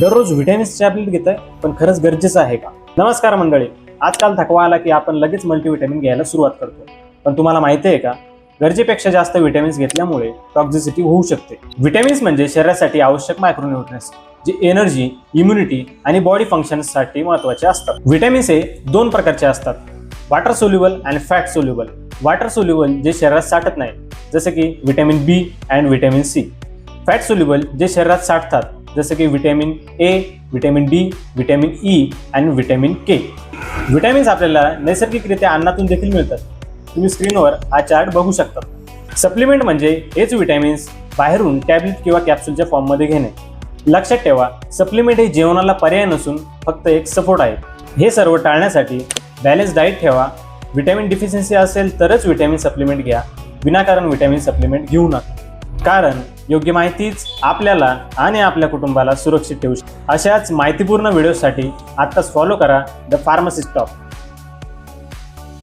दररोज vitamins tablet घेताय, पण खरंच गरजेचं आहे का? नमस्कार मंडळी. आजकाल थकवा आला की आपण लगेच मल्टीव्हिटॅमिन घ्यायला सुरुवात करतो. पण तुम्हाला माहिती आहे का, गरजेपेक्षा जास्त व्हिटॅमिन्स घेतल्यामुळे टॉक्झिसिटी होऊ शकते. व्हिटॅमिन्स म्हणजे शरीरासाठी आवश्यक मायक्रोन्यूट्रिएंट्स जे एनर्जी, इम्युनिटी आणि बॉडी फंक्शन्ससाठी महत्त्वाचे असतात. व्हिटॅमिन्स हे दोन प्रकारचे असतात, वॉटर सोल्युबल आणि फॅट सोल्युबल. वॉटर सोल्युबल जे शरीरात साठत नाही, जसे की vitamin B and vitamin C. Fat soluble जे शरीरात साठतात, जसे की vitamin A, vitamin D, vitamin E आणि व्हिटॅमिन के. व्हिटॅमिन्स आपल्याला नैसर्गिकरित्या अन्नातून देखील मिळतात. तुम्ही स्क्रीनवर हा चार्ट बघू शकता. सप्लिमेंट म्हणजे हेच व्हिटॅमिन्स बाहेरून टॅबलेट किंवा कॅप्सूलच्या फॉर्ममध्ये घेणे. लक्षात ठेवा, सप्लिमेंट हे जेवणाला पर्याय नसून फक्त एक सपोर्ट आहे. हे सर्व टाळण्यासाठी बॅलन्स डाएट ठेवा. व्हिटॅमिन डिफिशियन्सी असेल तरच व्हिटॅमिन सप्लिमेंट घ्या. विनाकारण व्हिटॅमिन सप्लिमेंट घेऊ नका, कारण योग्य माहितीच आपल्याला आणि आपल्या कुटुंबाला सुरक्षित ठेवू शकते. अशाच माहितीपूर्ण व्हिडिओसाठी आत्ताच फॉलो करा द फार्मासिस्ट टॉक.